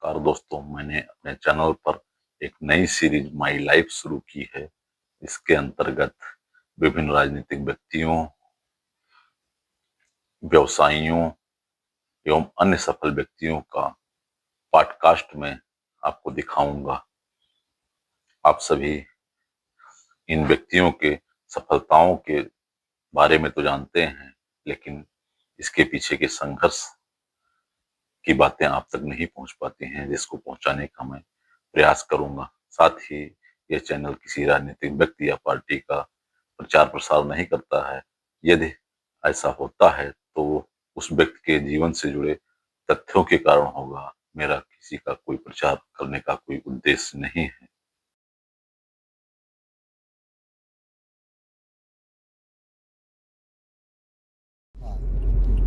नमस्कार दोस्तों, मैंने अपने चैनल पर एक नई सीरीज माई लाइफ शुरू की है। इसके अंतर्गत विभिन्न राजनीतिक व्यक्तियों, व्यवसायियों एवं अन्य सफल व्यक्तियों का पॉडकास्ट में आपको दिखाऊंगा। आप सभी इन व्यक्तियों के सफलताओं के बारे में तो जानते हैं, लेकिन इसके पीछे के संघर्ष की बातें आप तक नहीं पहुंच पाती हैं, जिसको पहुंचाने का मैं प्रयास करूंगा। साथ ही यह चैनल किसी राजनीतिक व्यक्ति या पार्टी का प्रचार प्रसार नहीं करता है। यदि ऐसा होता है तो उस व्यक्ति के जीवन से जुड़े तथ्यों के कारण होगा। मेरा किसी का कोई प्रचार करने का कोई उद्देश्य नहीं है।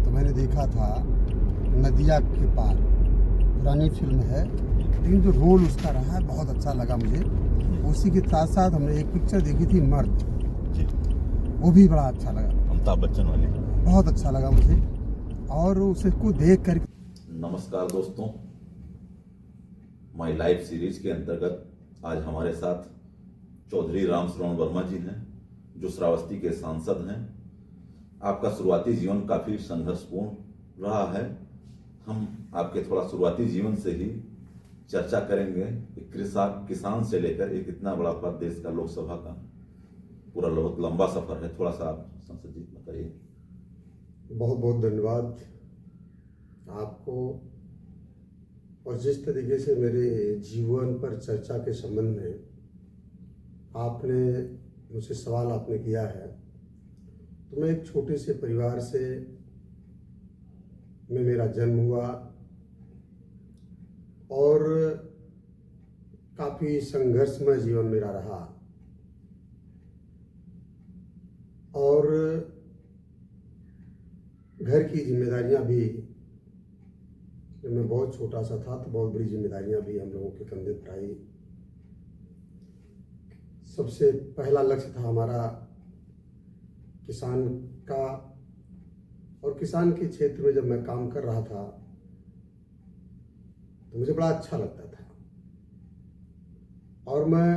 तो मैंने देखा था नदिया के पार, पुरानी फिल्म है, लेकिन जो रोल उसका रहा है बहुत अच्छा लगा मुझे। उसी के साथ साथ हमने एक पिक्चर देखी थी मर्द, वो भी बड़ा अच्छा लगा, अमिताभ बच्चन वाले, बहुत अच्छा लगा मुझे। और उसको देख कर नमस्कार दोस्तों, माई लाइफ सीरीज के अंतर्गत आज हमारे साथ चौधरी राम श्रवण वर्मा जी हैं, जो श्रावस्ती के सांसद हैं। आपका शुरुआती जीवन काफी संघर्षपूर्ण रहा है। हम आपके थोड़ा शुरुआती जीवन से ही चर्चा करेंगे। एक किसान से लेकर एक इतना बड़ा पद, देश का लोकसभा का पूरा बहुत लंबा सफर है। थोड़ा सा आप संसद जी में करिए। बहुत बहुत धन्यवाद आपको। और जिस तरीके से मेरे जीवन पर चर्चा के संबंध में आपने मुझसे सवाल आपने किया है, तो मैं एक छोटे से परिवार से में मेरा जन्म हुआ और काफ़ी संघर्षमय जीवन मेरा रहा। और घर की जिम्मेदारियां भी, जब मैं बहुत छोटा सा था तो बहुत बड़ी जिम्मेदारियां भी हम लोगों के कंधे पर आई। सबसे पहला लक्ष्य था हमारा किसान का, और किसान के क्षेत्र में जब मैं काम कर रहा था तो मुझे बड़ा अच्छा लगता था, और मैं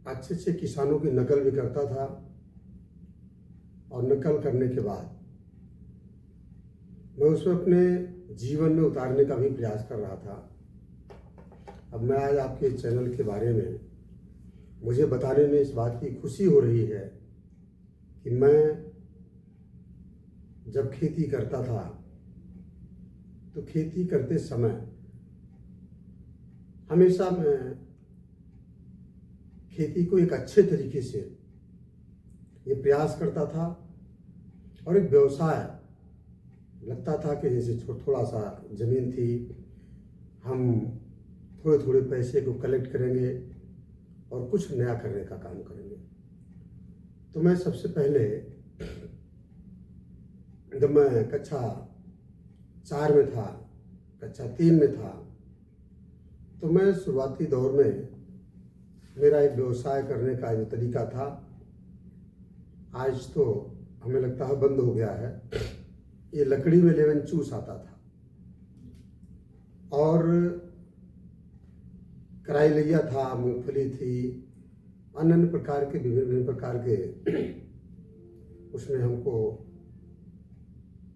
अच्छे अच्छे किसानों की नकल भी करता था। और नकल करने के बाद मैं उसमें अपने जीवन में उतारने का भी प्रयास कर रहा था। अब मैं आज आपके चैनल के बारे में मुझे बताने में इस बात की खुशी हो रही है कि मैं जब खेती करता था तो खेती करते समय हमेशा मैं खेती को एक अच्छे तरीके से ये प्रयास करता था, और एक व्यवसाय लगता था कि जैसे थोड़ा सा ज़मीन थी, हम थोड़े थोड़े पैसे को कलेक्ट करेंगे और कुछ नया करने का काम करेंगे। तो मैं सबसे पहले जब मैं कक्षा 4 में था, कक्षा 3 में था, तो मैं शुरुआती दौर में मेरा एक व्यवसाय करने का जो तरीका था, आज तो हमें लगता है बंद हो गया है। ये लकड़ी में लेमन जूस आता था, और कराई लिया था, मूंगफली थी, अन्य प्रकार के विभिन्न प्रकार के उसमें हमको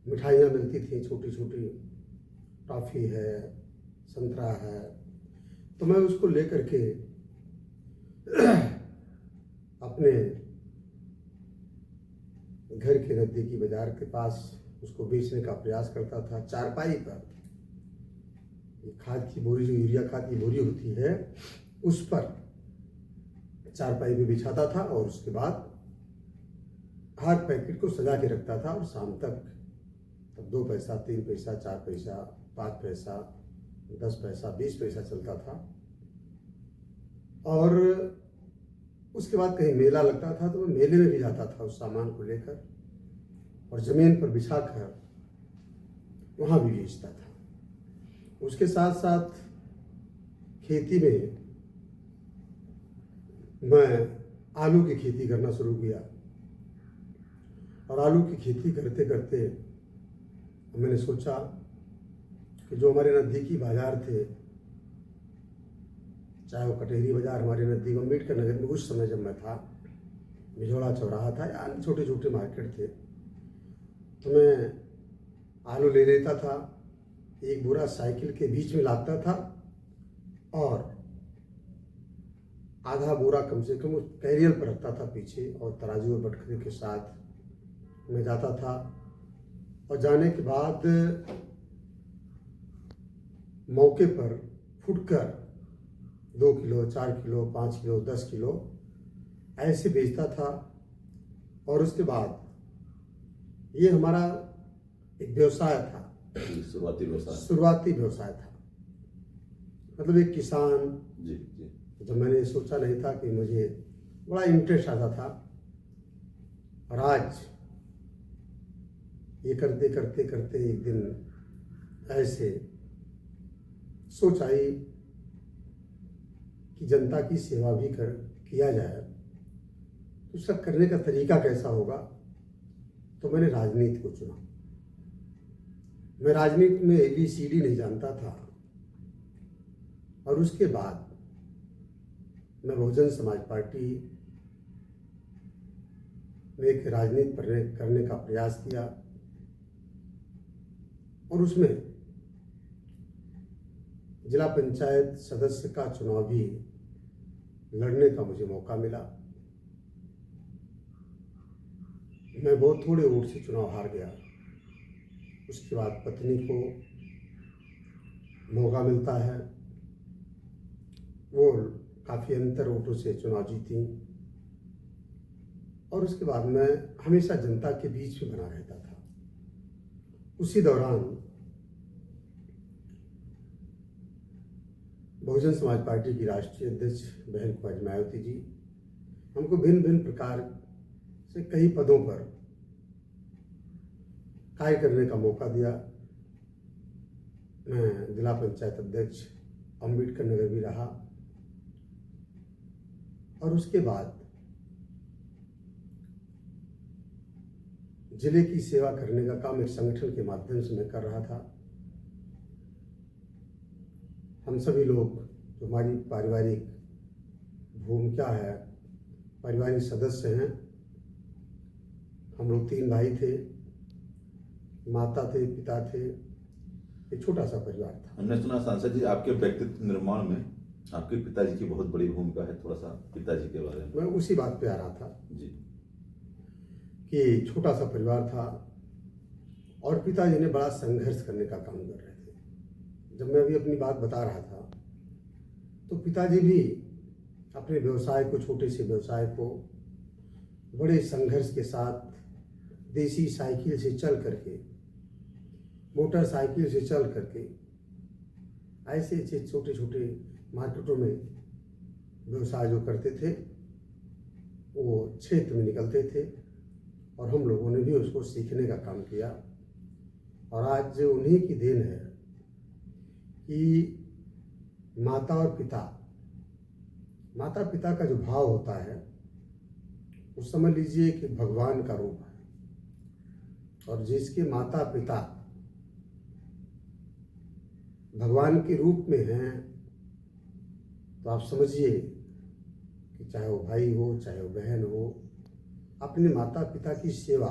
मिठाइयाँ मिलती थी, छोटी छोटी, टॉफ़ी है, संतरा है। तो मैं उसको लेकर के अपने घर के नज़दीकी बाजार के पास उसको बेचने का प्रयास करता था। चारपाई पर, खाद की बोरी, जो यूरिया खाद की बोरी होती है, उस पर चारपाई पे बिछाता था, और उसके बाद हर पैकेट को सजा के रखता था। और शाम तक तब 2 पैसा, 3 पैसा, 4 पैसा, 5 पैसा, 10 पैसा, 20 पैसा चलता था। और उसके बाद कहीं मेला लगता था तो मैं मेले में भी जाता था उस सामान को लेकर, और ज़मीन पर बिछाकर वहाँ भी बेचता था। उसके साथ साथ खेती में मैं आलू की खेती करना शुरू किया, और आलू की खेती करते करते मैंने सोचा कि जो हमारे नज़दीकी बाजार थे चाहे वो कटहरी बाज़ार हमारे नज़दीक अम्बेडकर नगर में उस समय जब मैं था, बिझौड़ा चौराहा था या अन्य छोटे छोटे मार्केट थे, तो मैं आलू ले लेता था, एक बोरा साइकिल के बीच में लादता था और आधा बोरा कम से कम उस कैरियर पर रखता था पीछे, और तराजू और बटखरे के साथ मैं जाता था। और जाने के बाद मौके पर फुटकर 2 किलो, 4 किलो, 5 किलो, 10 किलो ऐसे बेचता था। और उसके बाद ये हमारा एक व्यवसाय था, शुरुआती व्यवसाय था। मतलब एक किसान, जी जी। जब मैंने सोचा नहीं था कि मुझे बड़ा इंटरेस्ट आता था, और आज ये करते करते करते एक दिन ऐसे सोच आई कि जनता की सेवा भी किया जाए, तो उसका करने का तरीका कैसा होगा। तो मैंने राजनीति को चुना। मैं राजनीति में ABCD नहीं जानता था, और उसके बाद मैं बहुजन समाज पार्टी में एक राजनीति करने का प्रयास किया, और उसमें जिला पंचायत सदस्य का चुनाव भी लड़ने का मुझे मौका मिला। मैं बहुत थोड़े वोट से चुनाव हार गया। उसके बाद पत्नी को मौका मिलता है, वो काफ़ी अंतर वोटों से चुनाव जीती, और उसके बाद मैं हमेशा जनता के बीच में बना रहता था। उसी दौरान बहुजन समाज पार्टी की राष्ट्रीय अध्यक्ष बहन कुमारी मायावती जी हमको भिन्न भिन्न प्रकार से कई पदों पर कार्य करने का मौका दिया। मैं जिला पंचायत अध्यक्ष अम्बेडकर नगर भी रहा, और उसके बाद जिले की सेवा करने का काम एक संगठन के माध्यम से मैं कर रहा था। हम सभी लोग, जो हमारी पारिवारिक भूमिका है, पारिवारिक सदस्य हैं, हम लोग 3 भाई थे, माता थे, पिता थे, एक छोटा सा परिवार था। हमने सुना सांसद जी, आपके व्यक्तित्व निर्माण में आपके पिताजी की बहुत बड़ी भूमिका है। थोड़ा सा पिताजी के बारे में। मैं उसी बात पे आ रहा था जी। कि छोटा सा परिवार था, और पिताजी ने बड़ा संघर्ष करने का काम कर रहे थे। जब मैं अभी अपनी बात बता रहा था, तो पिताजी भी अपने व्यवसाय को, छोटे से व्यवसाय को बड़े संघर्ष के साथ देसी साइकिल से चल करके, मोटरसाइकिल से चल करके, ऐसे ऐसे छोटे छोटे मार्केटों में व्यवसाय जो करते थे, वो क्षेत्र में निकलते थे, और हम लोगों ने भी उसको सीखने का काम किया। और आज उन्हीं की देन है कि माता और पिता, माता पिता का जो भाव होता है, वो समझ लीजिए कि भगवान का रूप है। और जिसके माता पिता भगवान के रूप में हैं, तो आप समझिए कि चाहे वो भाई हो, चाहे वो बहन हो, अपने माता पिता की सेवा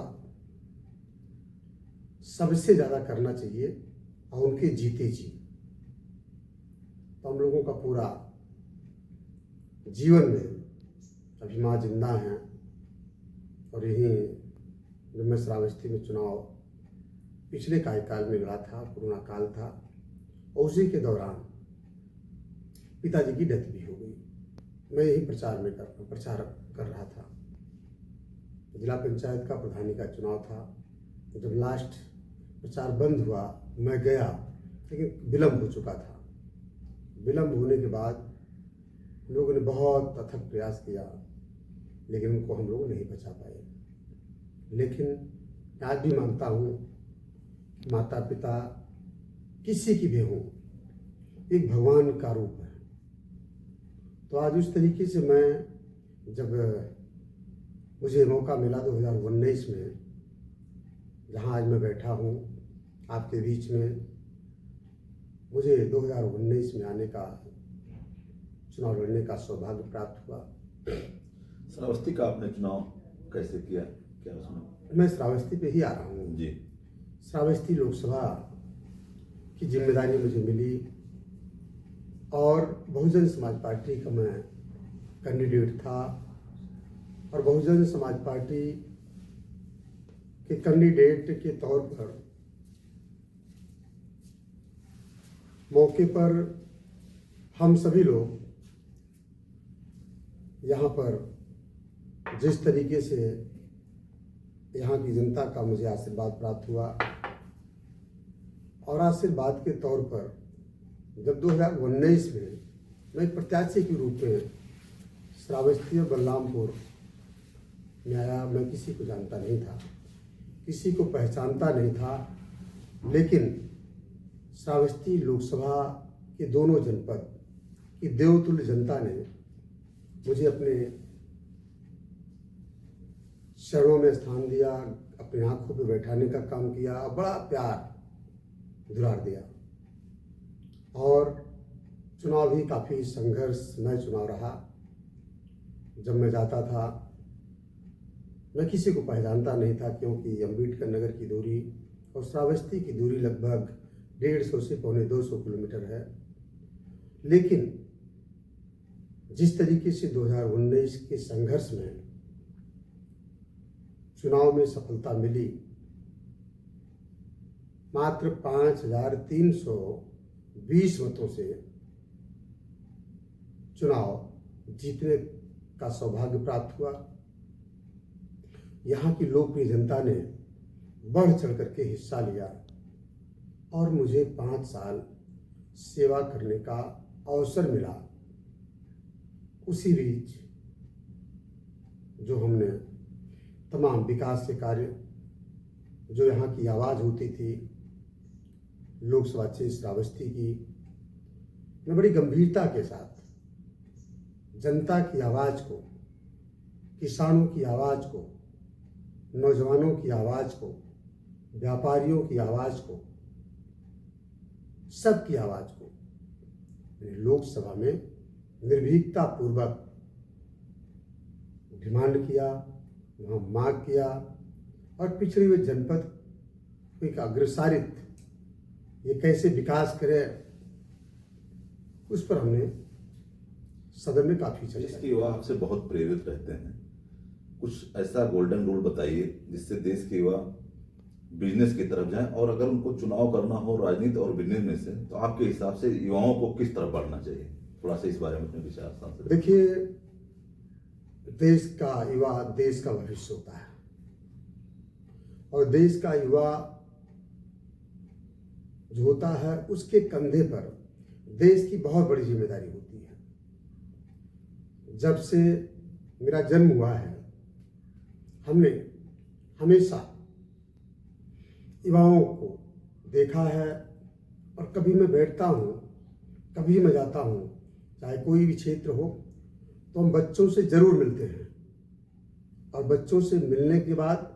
सबसे ज़्यादा करना चाहिए, और उनके जीते जी। तो हम लोगों का पूरा जीवन में अभी माँ जिंदा हैं, और यहीं जब मैं श्रावस्ती में चुनाव पिछले कार्यकाल में लड़ा था, कोरोना काल था, और उसी के दौरान पिताजी की डेथ भी हो गई। मैं यही प्रचार कर रहा था। जिला पंचायत का प्रधानी का चुनाव था। जब लास्ट प्रचार बंद हुआ, मैं गया, लेकिन विलम्ब हो चुका था। विलम्ब होने के बाद हम लोगों ने बहुत अथक प्रयास किया, लेकिन उनको हम लोग नहीं बचा पाए। लेकिन आज भी मानता हूँ, माता पिता किसी की भी हो, एक भगवान का रूप है। तो आज उस तरीके से मैं, जब मुझे मौका मिला 2019 में, जहाँ आज मैं बैठा हूँ आपके बीच में, मुझे 2019 में आने का चुनाव लड़ने का सौभाग्य प्राप्त हुआ। श्रावस्ती का आपने चुनाव कैसे किया, क्या उसमें? मैं श्रावस्ती पे ही आ रहा हूँ जी। श्रावस्ती लोकसभा की जिम्मेदारी मुझे मिली और बहुजन समाज पार्टी का मैं कैंडिडेट था और बहुजन समाज पार्टी के कैंडिडेट के तौर पर मौके पर हम सभी लोग यहाँ पर जिस तरीके से यहाँ की जनता का मुझे आशीर्वाद प्राप्त हुआ और आशीर्वाद के तौर पर जब 2019 में मैं प्रत्याशी के रूप में श्रावस्ती और बलरामपुर में आया, मैं किसी को जानता नहीं था, किसी को पहचानता नहीं था, लेकिन श्रावस्ती लोकसभा के दोनों जनपद की देवतुल्य जनता ने मुझे अपने शरणों में स्थान दिया, अपनी आंखों पे बैठाने का काम किया और बड़ा प्यार दुलार दिया। और चुनाव भी काफ़ी संघर्षमय चुनाव रहा। जब मैं जाता था मैं किसी को पहचानता नहीं था, क्योंकि अम्बेडकर नगर की दूरी और श्रावस्ती की दूरी लगभग 150 से पौने 200 किलोमीटर है। लेकिन जिस तरीके से 2019 के संघर्ष में चुनाव में सफलता मिली, मात्र 5,320 मतों से चुनाव जीतने का सौभाग्य प्राप्त हुआ। यहाँ की लोकप्रिय जनता ने बढ़ चढ़ करके हिस्सा लिया और मुझे 5 साल सेवा करने का अवसर मिला। उसी बीच जो हमने तमाम विकास के कार्य, जो यहाँ की आवाज़ होती थी लोकसभा क्षेत्र श्रावस्ती की, मैं बड़ी गंभीरता के साथ जनता की आवाज़ को, किसानों की आवाज़ को, नौजवानों की आवाज़ को, व्यापारियों की आवाज़ को, सबकी आवाज़ को मैंने लोकसभा में निर्भीकता पूर्वक डिमांड किया, वहाँ मांग किया और पिछड़े हुए जनपद को एक अग्रसारित ये कैसे विकास करे, उस पर हमने सदन में काफ़ी चर्चा जिसके युवा आपसे बहुत प्रेरित रहते हैं, कुछ ऐसा गोल्डन रूल बताइए जिससे देश के युवा बिजनेस की तरफ जाएं, और अगर उनको चुनाव करना हो राजनीति और बिजनेस में से, तो आपके हिसाब से युवाओं को किस तरफ बढ़ना चाहिए? थोड़ा सा इस बारे में अपने विचार सांसद। देखिए, देश का युवा देश का भविष्य होता है और देश का युवा जो होता है उसके कंधे पर देश की बहुत बड़ी जिम्मेदारी होती है। जब से मेरा जन्म हुआ है, हमने हमेशा युवाओं को देखा है और कभी मैं बैठता हूँ, कभी मैं जाता हूँ, चाहे कोई भी क्षेत्र हो, तो हम बच्चों से जरूर मिलते हैं और बच्चों से मिलने के बाद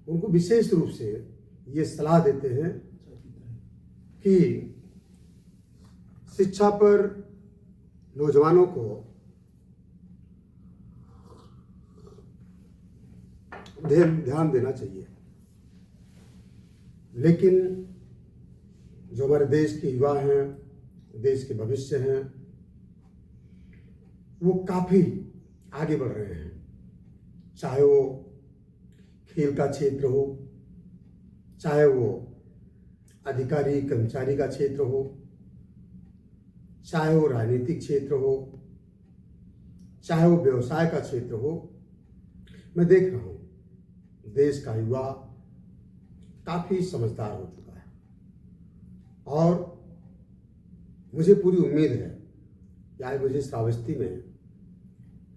उनको विशेष रूप से ये सलाह देते हैं कि शिक्षा पर नौजवानों को ध्यान देना चाहिए। लेकिन जो हमारे देश के युवा हैं, देश के भविष्य हैं, वो काफ़ी आगे बढ़ रहे हैं। चाहे वो खेल का क्षेत्र हो, चाहे वो अधिकारी कर्मचारी का क्षेत्र हो, चाहे वो राजनीतिक क्षेत्र हो, चाहे वो व्यवसाय का क्षेत्र हो, मैं देख रहा हूँ देश का युवा काफ़ी समझदार हो चुका है और मुझे पूरी उम्मीद है कि आज मुझे श्रावस्ती में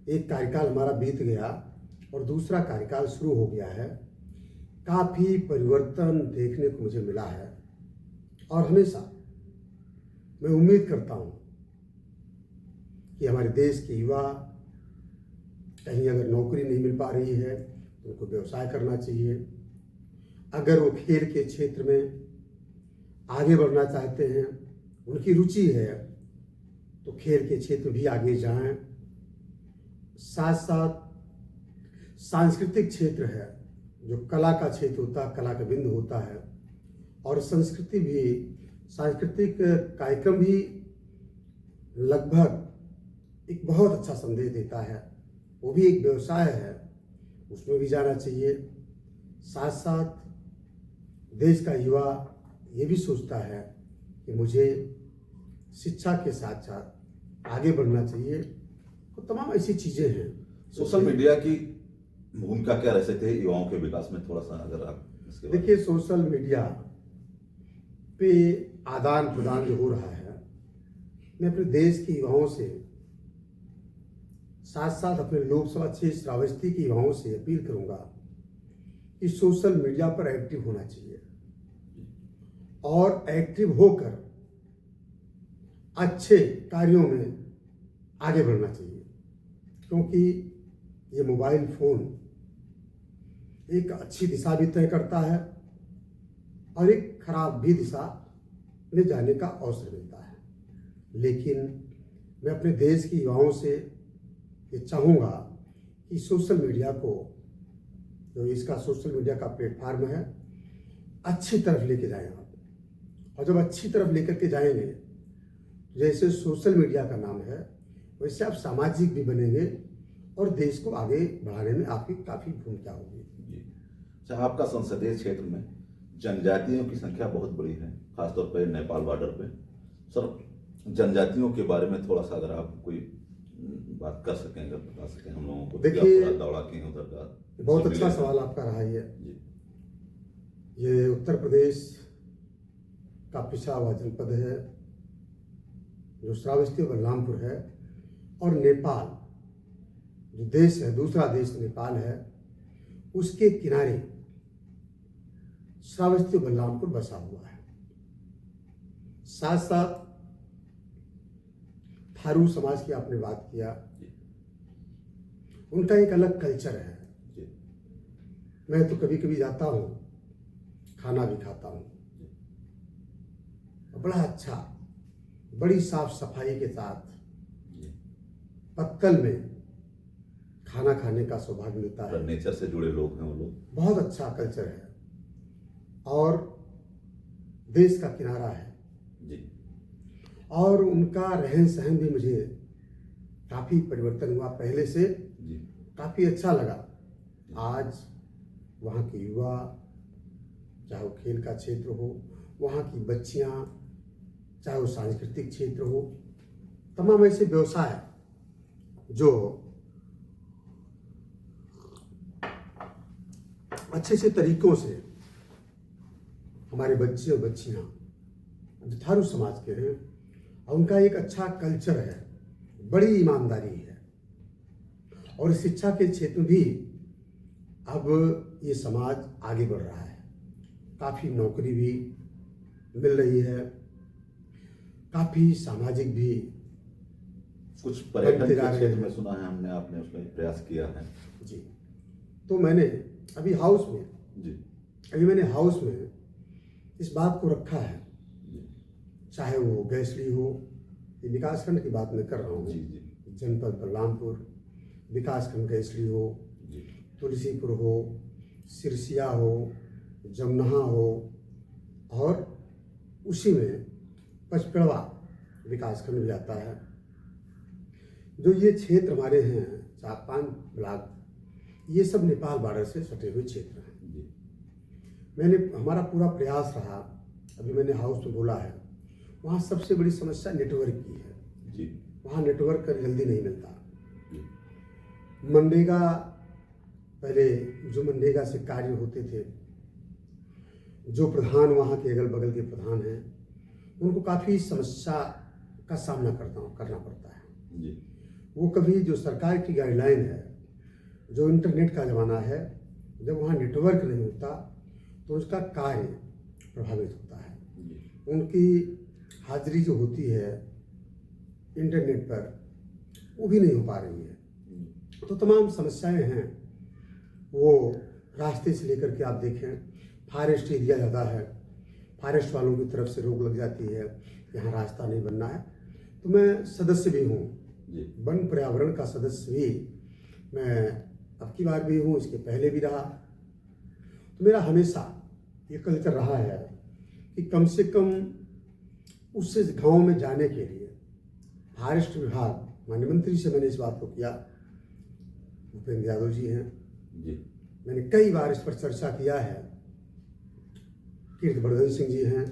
एक कार्यकाल हमारा बीत गया और दूसरा कार्यकाल शुरू हो गया है। काफ़ी परिवर्तन देखने को मुझे मिला है और हमेशा मैं उम्मीद करता हूँ कि हमारे देश के युवा कहीं अगर नौकरी नहीं मिल पा रही है तो उनको व्यवसाय करना चाहिए। अगर वो खेल के क्षेत्र में आगे बढ़ना चाहते हैं, उनकी रुचि है, तो खेल के क्षेत्र भी आगे जाएं, साथ साथ सांस्कृतिक क्षेत्र है, जो कला का क्षेत्र होता है, कला का बिंदु होता है, और संस्कृति भी, सांस्कृतिक कार्यक्रम भी लगभग एक बहुत अच्छा संदेश देता है, वो भी एक व्यवसाय है, उसमें भी जाना चाहिए। साथ साथ देश का युवा ये भी सोचता है कि मुझे शिक्षा के साथ साथ आगे बढ़ना चाहिए, तो तमाम ऐसी चीज़ें हैं। सोशल मीडिया की भूमिका क्या रह सकती है युवाओं के विकास में, थोड़ा सा अगर आप इसके बारे में। देखिए, सोशल मीडिया पे आदान प्रदान जो हो रहा है, मैं अपने देश के युवाओं से, साथ साथ अपने लोकसभा क्षेत्र श्रावस्ती के युवाओं से अपील करूंगा कि सोशल मीडिया पर एक्टिव होना चाहिए और एक्टिव होकर अच्छे कार्यों में आगे बढ़ना चाहिए, क्योंकि ये मोबाइल फोन एक अच्छी दिशा भी तय करता है और एक खराब भी दिशा में जाने का अवसर मिलता है। लेकिन मैं अपने देश के युवाओं से ये चाहूँगा कि सोशल मीडिया को, जो इसका सोशल मीडिया का प्लेटफार्म है, अच्छी तरफ लेके जाएं आप। और जब अच्छी तरफ लेकर के जाएंगे, जैसे सोशल मीडिया का नाम है, वैसे आप सामाजिक भी बनेंगे और देश को आगे बढ़ाने में आपकी काफ़ी भूमिका होगी। अच्छा, आपका संसदीय क्षेत्र में जनजातियों की संख्या बहुत बड़ी है, खासतौर पर नेपाल बॉर्डर पे। सर, जनजातियों के बारे में थोड़ा सा अगर आप कोई बात कर सकें, अगर बता सकें हम लोगों को। देखिए, दौड़ा के उधर का बहुत अच्छा सवाल आपका रहा है ये उत्तर प्रदेश का पिछड़ा हुआ जनपद है, जो श्रावस्ती और बलरामपुर है, और नेपाल जो देश है, दूसरा देश नेपाल है, उसके किनारे श्रावस्ती और बलरामपुर बसा हुआ है। साथ साथ थारू समाज की आपने बात किया, उनका एक अलग कल्चर है। मैं तो कभी कभी जाता हूँ, खाना भी खाता हूँ, बड़ा अच्छा, बड़ी साफ सफाई के साथ पत्तल में खाना खाने का सौभाग्य मिलता है। नेचर से जुड़े लोग हैं वो लोग, बहुत अच्छा कल्चर है और देश का किनारा है जी। और उनका रहन सहन भी मुझे काफ़ी परिवर्तन हुआ, पहले से काफ़ी अच्छा लगा। आज वहाँ के युवा, चाहे वो खेल का क्षेत्र हो, वहाँ की बच्चियाँ, चाहे वो सांस्कृतिक क्षेत्र हो, तमाम ऐसे व्यवसाय जो अच्छे से तरीकों से हमारे बच्चे और बच्चियाँ जो थारू समाज के हैं, उनका एक अच्छा कल्चर है, बड़ी ईमानदारी है, और शिक्षा के क्षेत्र में भी अब ये समाज आगे बढ़ रहा है। काफ़ी नौकरी भी मिल रही है, काफ़ी सामाजिक भी, कुछ पर्यटन के क्षेत्र में सुना है हमने, आपने उसमें प्रयास किया है जी। तो मैंने अभी हाउस में इस बात को रखा है, चाहे वो गैसली हो, ये विकासखंड की बात मैं कर रहा हूँ, जनपद बलरामपुर, विकासखंड गैसली हो, तुलसीपुर हो, सिरसिया हो, जमनहा हो, और उसी में पचपेड़वा विकासखंड भी आता है। जो ये क्षेत्र हमारे हैं, 4-5 ब्लॉक, ये सब नेपाल बॉर्डर से सटे हुए क्षेत्र हैं। हमारा पूरा प्रयास रहा, अभी मैंने हाउस में बोला है, वहाँ सबसे बड़ी समस्या नेटवर्क की है। वहाँ नेटवर्क जल्दी नहीं मिलता। मनरेगा, पहले जो मनरेगा से कार्य होते थे, जो प्रधान वहाँ के अगल बगल के प्रधान हैं, उनको काफ़ी समस्या का सामना करना पड़ता है। वो कभी, जो सरकार की गाइडलाइन है, जो इंटरनेट का ज़माना है, जब वहाँ नेटवर्क नहीं होता तो उसका कार्य प्रभावित होता है। उनकी हाजिरी जो होती है इंटरनेट पर, वो भी नहीं हो पा रही है। तो तमाम समस्याएं हैं। वो रास्ते से लेकर के आप देखें, फॉरेस्ट एरिया ज़्यादा है, फॉरेस्ट वालों की तरफ से रोक लग जाती है, यहाँ रास्ता नहीं बनना है। तो मैं सदस्य भी हूँ, जी वन पर्यावरण का सदस्य भी मैं अब की बार भी हूँ, इसके पहले भी रहा। तो मेरा हमेशा ये कल्चर रहा है कि कम से कम उस गांव में जाने के लिए फॉरेस्ट विभाग, माननीय मंत्री से मैंने इस बात को किया, भूपेंद्र यादव जी हैं, जी मैंने कई बार इस पर चर्चा किया है, कीर्तिवर्धन सिंह जी हैं,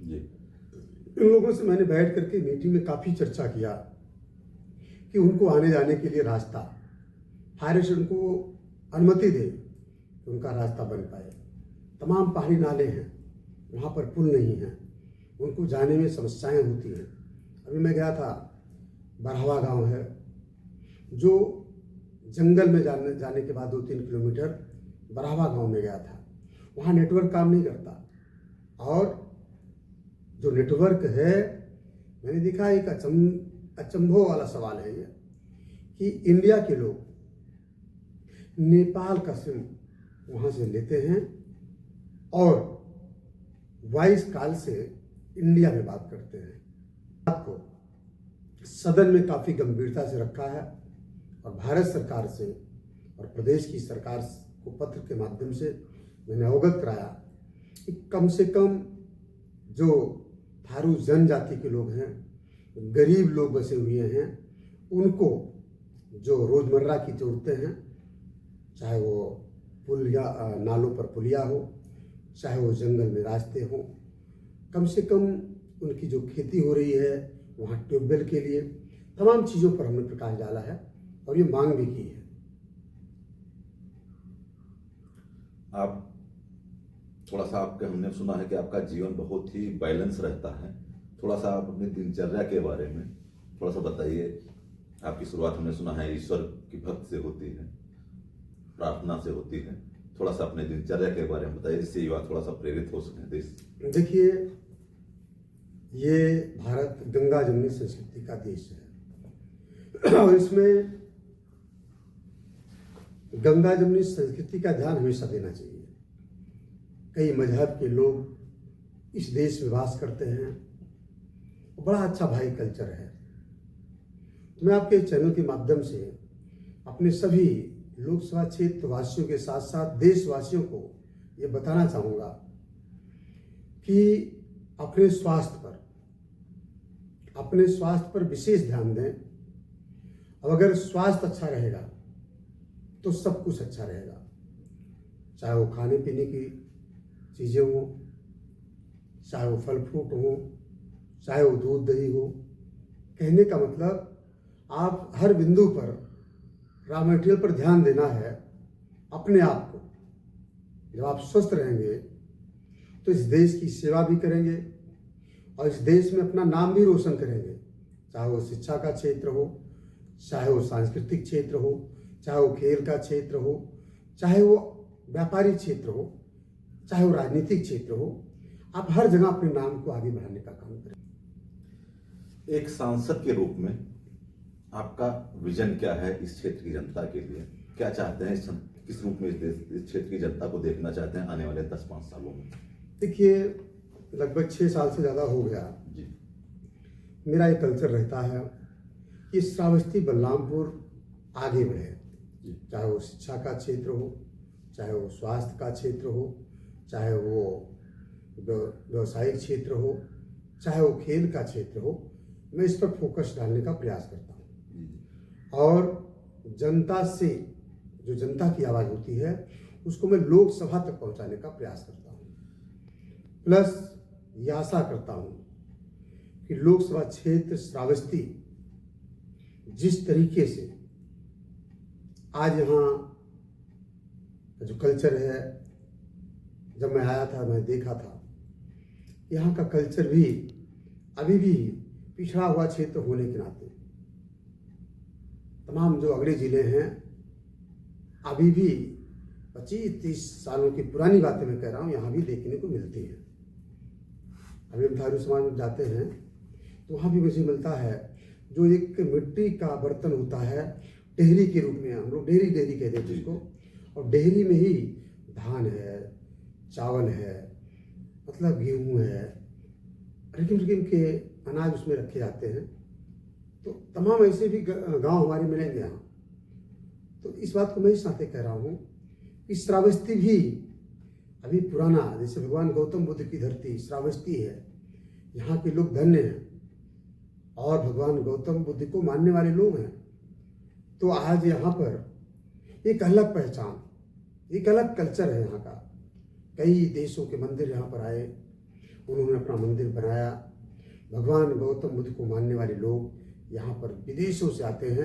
जी इन लोगों से मैंने बैठ करके मीटिंग में काफ़ी चर्चा किया कि उनको आने जाने के लिए रास्ता, फॉरेस्ट उनको अनुमति दे कि उनका रास्ता बन पाए। तमाम पहाड़ी नाले हैं, वहाँ पर पुल नहीं है, उनको जाने में समस्याएं होती हैं। अभी मैं गया था, बरहवा गांव है जो जंगल में जाने के बाद 2-3 किलोमीटर बरहवा गांव में गया था, वहाँ नेटवर्क काम नहीं करता। और जो नेटवर्क है, मैंने देखा एक अचंभों वाला सवाल है ये कि इंडिया के लोग नेपाल का सिम वहाँ से लेते हैं और वॉइस कॉल से इंडिया में बात करते हैं। बात को सदन में काफ़ी गंभीरता से रखा है और भारत सरकार से और प्रदेश की सरकार को पत्र के माध्यम से मैंने अवगत कराया कि कम से कम जो थारू जनजाति के लोग हैं, गरीब लोग बसे हुए हैं, उनको जो रोज़मर्रा की ज़रूरतें हैं, चाहे वो पुल या नालों पर पुलिया हो, चाहे वो जंगल में रास्ते हों, कम से कम उनकी जो खेती हो रही है वहाँ ट्यूबवेल के लिए, तमाम चीज़ों पर हमने प्रकाश डाला है और ये मांग भी की है। आप थोड़ा सा, आपके हमने सुना है कि आपका जीवन बहुत ही बैलेंस रहता है, थोड़ा सा आप अपनी दिनचर्या के बारे में थोड़ा सा बताइए। आपकी शुरुआत हमने सुना है ईश्वर की भक्त से होती है, प्रार्थना से होती है, थोड़ा सा अपने दिनचर्या के बारे में बताइए जिससे युवा थोड़ा सा प्रेरित हो सके देश। देखिए, ये भारत गंगा जमुनी संस्कृति का देश है और इसमें गंगा जमुनी संस्कृति का ध्यान हमेशा देना चाहिए। कई मजहब के लोग इस देश में वास करते हैं, बड़ा अच्छा भाई कल्चर है। तो मैं आपके चैनल के माध्यम से अपने सभी लोकसभा क्षेत्र वासियों के साथ साथ देशवासियों को ये बताना चाहूँगा कि अपने स्वास्थ्य पर विशेष ध्यान दें। अब अगर स्वास्थ्य अच्छा रहेगा तो सब कुछ अच्छा रहेगा, चाहे वो खाने पीने की चीज़ें हों, चाहे वो फल फ्रूट हों, चाहे वो दूध दही हो। कहने का मतलब आप हर बिंदु पर रॉ मटेरियल पर ध्यान देना है अपने आप को। जब आप स्वस्थ रहेंगे तो इस देश की सेवा भी करेंगे और इस देश में अपना नाम भी रोशन करेंगे, चाहे वो शिक्षा का क्षेत्र हो, चाहे वो सांस्कृतिक क्षेत्र हो, चाहे वो खेल का क्षेत्र हो, चाहे वो व्यापारिक क्षेत्र हो, चाहे वो राजनीतिक क्षेत्र हो। आप हर जगह अपने नाम को आगे बढ़ाने का काम करें। एक सांसद के रूप में आपका विजन क्या है इस क्षेत्र की जनता के लिए? क्या चाहते हैं, किस रूप में इस क्षेत्र की जनता को देखना चाहते हैं आने वाले 10-5 सालों में? देखिए, लगभग 6 साल से ज़्यादा हो गया जी, मेरा ये कल्चर रहता है कि श्रावस्ती बलरामपुर आगे बढ़े, चाहे वो शिक्षा का क्षेत्र हो, चाहे वो स्वास्थ्य का क्षेत्र हो, चाहे वो व्यवसायिक क्षेत्र हो, चाहे वो खेल का क्षेत्र हो। मैं इस पर फोकस डालने का प्रयास करता हूँ और जनता से जो जनता की आवाज़ होती है उसको मैं लोकसभा तक पहुँचाने का प्रयास करता हूँ। प्लस ये आशा करता हूँ कि लोकसभा क्षेत्र श्रावस्ती जिस तरीके से आज यहाँ जो कल्चर है, जब मैं आया था मैं देखा था यहाँ का कल्चर भी अभी भी पिछड़ा हुआ क्षेत्र होने के नाते तमाम जो अगले ज़िले हैं अभी भी 25-30 सालों की पुरानी बातें मैं कह रहा हूँ, यहाँ भी देखने को मिलती हैं। अभी हम थारू समाज में जाते हैं तो वहाँ भी मुझे मिलता है जो एक मिट्टी का बर्तन होता है, डेहरी के रूप में, हम लोग डेहरी कहते हैं जिसको, और डेहरी में ही धान है, चावल है, मतलब गेहूँ है, रकीम के अनाज उसमें रखे जाते हैं तमाम ऐसे भी गांव हमारे मिलेंगे यहाँ। तो इस बात को मैं इस नाते कह रहा हूँ कि श्रावस्ती भी अभी पुराना, जैसे भगवान गौतम बुद्ध की धरती श्रावस्ती है, यहाँ के लोग धन्य हैं और भगवान गौतम बुद्ध को मानने वाले लोग हैं। तो आज यहाँ पर एक अलग पहचान, एक अलग कल्चर है यहाँ का। कई देशों के मंदिर यहाँ पर आए, उन्होंने अपना मंदिर बनाया। भगवान गौतम बुद्ध को मानने वाले लोग यहाँ पर विदेशों से आते हैं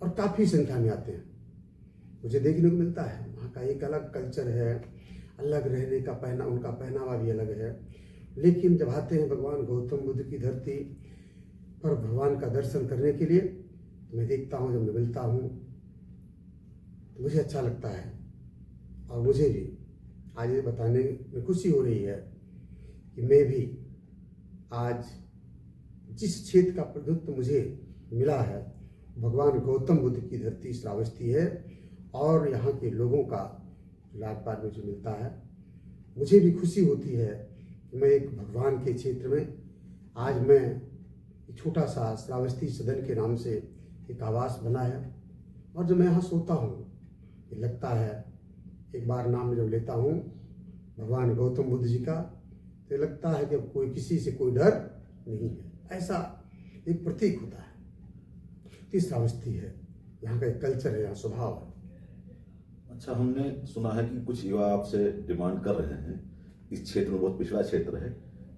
और काफ़ी संख्या में आते हैं। मुझे देखने को मिलता है वहाँ का एक अलग कल्चर है, अलग रहने का उनका पहनावा भी अलग है। लेकिन जब आते हैं भगवान गौतम बुद्ध की धरती पर भगवान का दर्शन करने के लिए, तो मैं देखता हूँ, जब मैं मिलता हूँ तो मुझे अच्छा लगता है। और मुझे भी आज ये बताने में खुशी हो रही है कि मैं भी आज जिस क्षेत्र का प्रतिनिधित्व मुझे मिला है, भगवान गौतम बुद्ध की धरती श्रावस्ती है और यहाँ के लोगों का लाड प्यार मुझे मिलता है। मुझे भी खुशी होती है कि मैं एक भगवान के क्षेत्र में, आज मैं एक छोटा सा श्रावस्ती सदन के नाम से एक आवास बना है। और जब मैं यहाँ सोता हूँ, ये लगता है, एक बार नाम जब लेता हूँ भगवान गौतम बुद्ध जी का, तो लगता है कि कोई किसी से कोई डर नहीं है, ऐसा एक प्रतीक होता है। तीस श्रावस्ती है, यहाँ का एक कल्चर है, यहाँ स्वभाव है। अच्छा, हमने सुना है कि कुछ युवा आपसे डिमांड कर रहे हैं, इस क्षेत्र में बहुत पिछड़ा क्षेत्र है,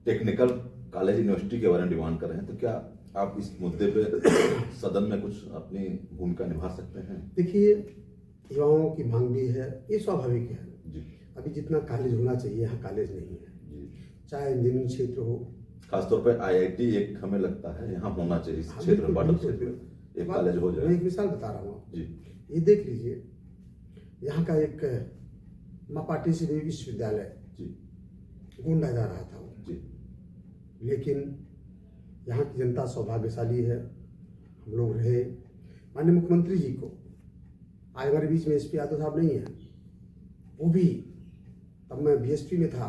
टेक्निकल कॉलेज यूनिवर्सिटी के बारे में डिमांड कर रहे हैं, तो क्या आप इस मुद्दे पे सदन में कुछ अपनी भूमिका निभा सकते हैं? देखिए, युवाओं की मांग भी है, ये स्वाभाविक है जी। अभी जितना कॉलेज होना चाहिए यहाँ कॉलेज नहीं है जी। चाहे इंजीनियरिंग क्षेत्र हो, खासतौर पे आईआईटी एक हमें लगता है यहाँ होना चाहिए, इस क्षेत्र में, बॉर्डर क्षेत्र में एक कॉलेज हो जाए। मैं एक मिसाल बता रहा हूँ जी। ये देख लीजिए, यहाँ का एक माँ पाटी से विश्वविद्यालय जी। गूंडा जा रहा था वो। जी। लेकिन यहाँ की जनता सौभाग्यशाली है, हम लोग रहे। माननीय मुख्यमंत्री जी को, आज हमारे बीच में एसपी यादव साहब नहीं है, वो भी, तब मैं बीएसपी में था,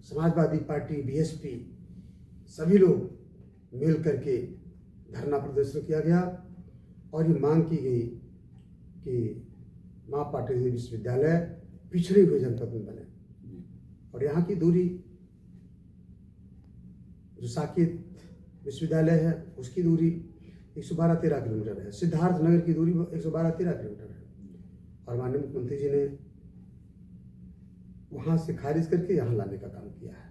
समाजवादी पार्टी, बीएसपी, सभी लोग मिल करके धरना प्रदर्शन किया गया और ये मांग की गई कि माँ पाटिल विश्वविद्यालय पिछड़े हुए जनपद में बने। और यहाँ की दूरी, जो साकेत विश्वविद्यालय है उसकी दूरी 112-13 किलोमीटर है, सिद्धार्थ नगर की दूरी 112-13 किलोमीटर है। और माननीय मुख्यमंत्री जी ने वहाँ से खारिज करके यहाँ लाने का काम किया है।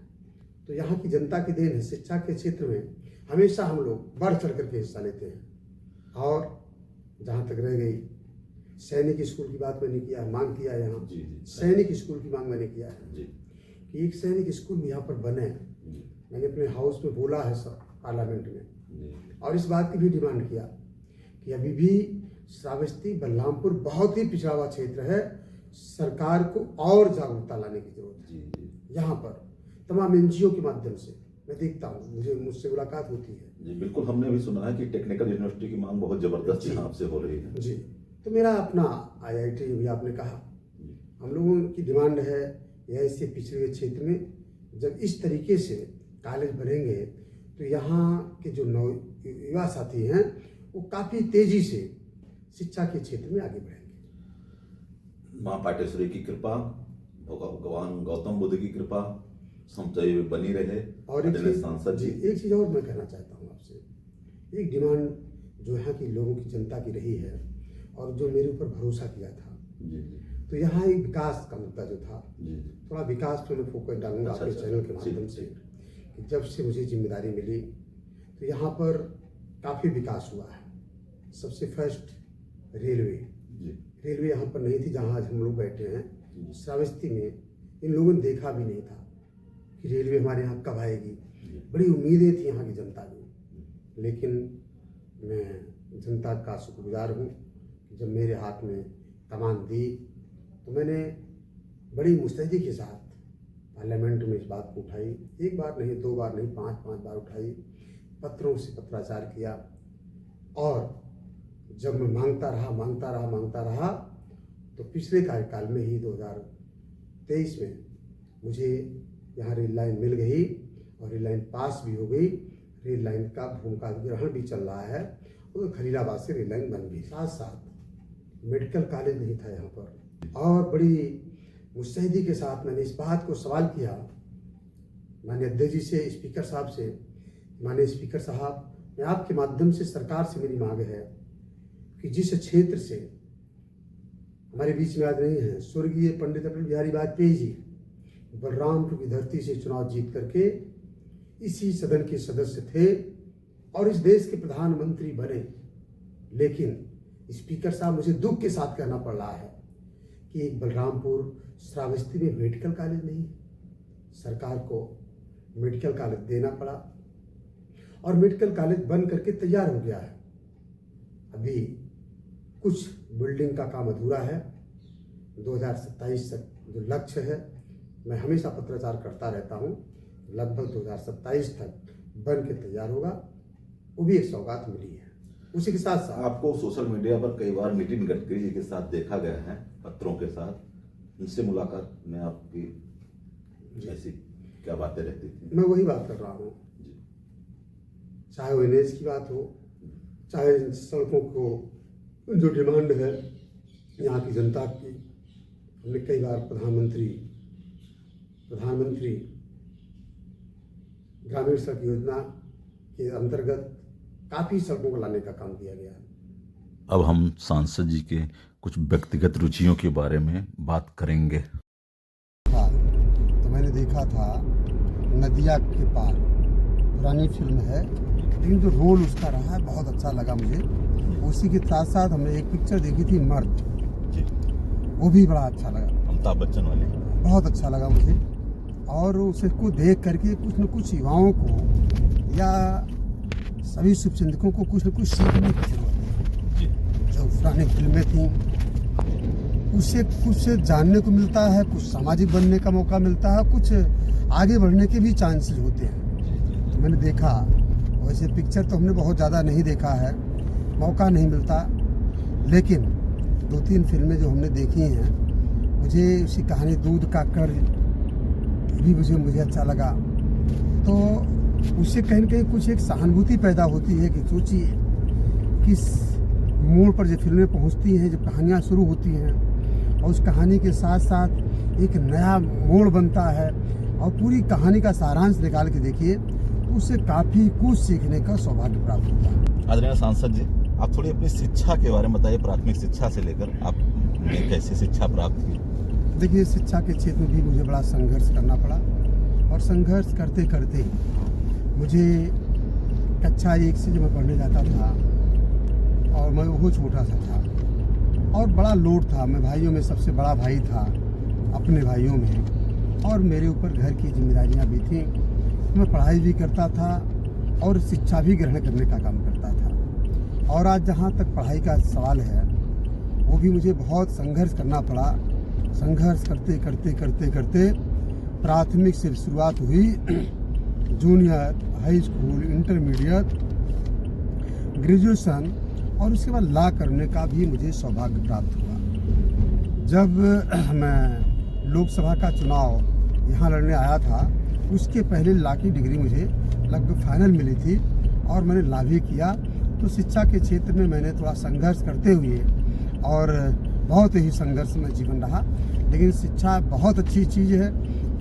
तो यहाँ की जनता की देन है। शिक्षा के क्षेत्र में हमेशा हम लोग बढ़ चढ़ करके हिस्सा लेते हैं। और जहाँ तक रह गई सैनिक स्कूल की बात, मैंने किया, मांग किया यहाँ, सैनिक स्कूल की मांग मैंने किया है कि एक सैनिक स्कूल भी यहाँ पर बने। मैंने अपने हाउस में बोला है सर, पार्लियामेंट में, और इस बात की भी डिमांड किया कि अभी भी श्रावस्ती बलरामपुर बहुत ही पिछड़ा हुआ क्षेत्र है, सरकार को और जागरूकता लाने की जरूरत है। यहाँ पर तमाम एनजीओ के माध्यम से मैं देखता हूँ, मुझसे मुलाकात होती है। जी बिल्कुल, हमने भी सुना है कि टेक्निकल यूनिवर्सिटी की मांग बहुत जबरदस्त यहाँ आपसे हो रही है। जी, तो मेरा अपना आईआईटी भी आपने कहा, हम लोगों की डिमांड है ऐसे पिछड़े हुए क्षेत्र में जब इस तरीके से कॉलेज बनेंगे तो यहाँ के जो युवा साथी हैं वो काफ़ी तेजी से शिक्षा के क्षेत्र में आगे बढ़ेंगे। माँ पाटेश्वरी की कृपा, भगवान गौतम बुद्ध की कृपा सदैव बनी रहे। और सांसद जी, एक चीज़ और मैं कहना चाहता हूँ आपसे, एक डिमांड जो यहाँ की लोगों की जनता की रही है और जो मेरे ऊपर भरोसा किया था, तो यहाँ एक विकास का मुद्दा जो था, थोड़ा विकास पे मैं फोकस डालूंगा आपके चैनल के माध्यम से कि जब से मुझे जिम्मेदारी मिली तो यहाँ पर काफ़ी विकास हुआ है। सबसे फर्स्ट रेलवे यहाँ पर नहीं थी, जहाँ आज हम लोग बैठे हैं श्रावस्ती में, इन लोगों ने देखा भी नहीं था कि रेलवे हमारे यहाँ कब आएगी। बड़ी उम्मीदें थी यहाँ की जनता की, लेकिन मैं जनता का शुक्रगुजार हूँ कि जब मेरे हाथ में कमान दी तो मैंने बड़ी मुस्तैदी के साथ पार्लियामेंट में इस बात को उठाई। एक बार नहीं, दो बार नहीं, 5 बार उठाई, पत्रों से पत्राचार किया। और जब मैं मांगता रहा तो पिछले कार्यकाल में ही 2023 में मुझे यहाँ रेल लाइन मिल गई और रेल लाइन पास भी हो गई। रेल लाइन का भूमि का अधिग्रहण भी चल रहा है वो खलीलाबाद से रेल लाइन बन गई। साथ साथ मेडिकल कॉलेज नहीं था यहाँ पर। और बड़ी मुस्तैदी के साथ मैंने इस बात को सवाल किया माननीय अध्यक्ष जी से, स्पीकर साहब से, माननीय स्पीकर साहब, मैं आपके माध्यम से सरकार से मेरी मांग है कि जिस क्षेत्र से हमारे बीच में आज नहीं है स्वर्गीय पंडित अटल बिहारी वाजपेयी जी बलरामपुर की धरती से चुनाव जीत करके इसी सदन के सदस्य थे और इस देश के प्रधानमंत्री बने, लेकिन स्पीकर साहब मुझे दुख के साथ कहना पड़ रहा है कि एक बलरामपुर श्रावस्ती में मेडिकल कॉलेज नहीं है। सरकार को मेडिकल कॉलेज देना पड़ा और मेडिकल कॉलेज बन करके तैयार हो गया है। अभी कुछ बिल्डिंग का काम अधूरा है। 2027 तक जो लक्ष्य है, मैं हमेशा पत्राचार करता रहता हूँ, लगभग 2027 तक बन के तैयार होगा। वो भी एक सौगात मिली है। उसी के साथ साथ आपको सोशल मीडिया पर कई बार नितिन गडकरी जी के साथ देखा गया है, पत्रों के साथ, उनसे मुलाकात में आपकी ऐसी क्या बातें रहती थी? मैं वही बात कर रहा हूँ, चाहे वो एनएच की बात हो, चाहे सड़कों को जो डिमांड है यहाँ की जनता की। हमने कई बार प्रधानमंत्री ग्रामीण सड़क योजना के अंतर्गत काफ़ी सड़कों को लाने का काम किया गया है। अब हम सांसद जी के कुछ व्यक्तिगत रुचियों के बारे में बात करेंगे। तो मैंने देखा था नदिया के पार, पुरानी फिल्म है, लेकिन जो रोल उसका रहा है बहुत अच्छा लगा मुझे। उसी के साथ साथ हमने एक पिक्चर देखी थी मर्द, वो भी बड़ा अच्छा लगा, अमिताभ बच्चन वाले, बहुत अच्छा लगा मुझे। और उसको देख करके कुछ न कुछ युवाओं को या सभी शुभचिंतकों को कुछ न कुछ सीखने की जरूरत है। जो पुरानी फिल्में थी उससे कुछ जानने को मिलता है, कुछ सामाजिक बनने का मौका मिलता है, कुछ आगे बढ़ने के भी चांसेस होते हैं। तो मैंने देखा, वैसे पिक्चर तो हमने बहुत ज़्यादा नहीं देखा है, मौका नहीं मिलता, लेकिन 2-3 फिल्में जो हमने देखी हैं, मुझे उसकी कहानी दूध का कर्ज भी मुझे अच्छा लगा। तो उससे कहीं न कहीं कुछ एक सहानुभूति पैदा होती है कि सोचिए किस मोड़ पर जो फिल्में पहुंचती हैं, जब कहानियां शुरू होती हैं और उस कहानी के साथ साथ एक नया मोड़ बनता है और पूरी कहानी का सारांश निकाल के देखिए, तो उससे काफ़ी कुछ सीखने का सौभाग्य प्राप्त होता है। आदरणीय सांसद जी, आप थोड़ी अपनी शिक्षा के बारे में बताइए। प्राथमिक शिक्षा से लेकर आपने कैसी शिक्षा प्राप्त की? देखिए, शिक्षा के क्षेत्र में भी मुझे बड़ा संघर्ष करना पड़ा और संघर्ष करते करते मुझे कक्षा 1 से जब मैं पढ़ने जाता था और मैं वो छोटा सा था और बड़ा लोड था। मैं भाइयों में सबसे बड़ा भाई था अपने भाइयों में, और मेरे ऊपर घर की जिम्मेदारियां भी थीं। मैं पढ़ाई भी करता था और शिक्षा भी ग्रहण करने का काम करता था। और आज जहाँ तक पढ़ाई का सवाल है, वो भी मुझे बहुत संघर्ष करना पड़ा। संघर्ष करते करते करते करते प्राथमिक से शुरुआत हुई, junior, high school, intermediate, graduation और उसके बाद लॉ करने का भी मुझे सौभाग्य प्राप्त हुआ। जब मैं लोकसभा का चुनाव यहाँ लड़ने आया था, उसके पहले लॉ की डिग्री मुझे लगभग फाइनल मिली थी और मैंने लॉ भी किया। तो शिक्षा के क्षेत्र में मैंने थोड़ा संघर्ष करते हुए, और बहुत ही संघर्षमय जीवन रहा, लेकिन शिक्षा बहुत अच्छी चीज़ है।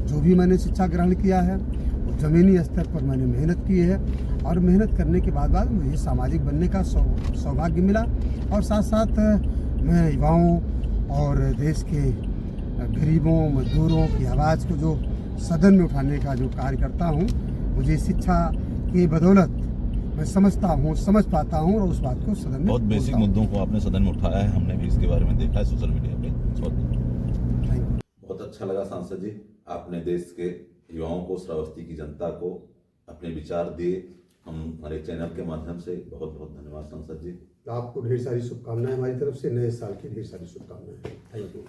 जो भी मैंने शिक्षा ग्रहण किया है वो ज़मीनी स्तर पर मैंने मेहनत की है और मेहनत करने के बाद मुझे सामाजिक बनने का सौभाग्य मिला। और साथ साथ मैं युवाओं और देश के गरीबों, मजदूरों की आवाज़ को जो सदन में उठाने का जो कार्य करता हूँ, मुझे शिक्षा की बदौलत मैं समझता हूँ, समझ पाता हूँ और उस बात को सदन में बहुत बेसिक मुद्दों को आपने सदन में उठाया है, हमने भी इसके बारे में देखा है सोशल मीडिया पे। बहुत अच्छा लगा सांसद जी, आपने देश के युवाओं को, श्रावस्ती की जनता को अपने विचार दिए। हम हमारे चैनल के माध्यम से बहुत बहुत धन्यवाद सांसद जी। आपको ढेर सारी शुभकामनाएं हमारी तरफ से, नए साल की ढेर सारी शुभकामनाएं। Thank you.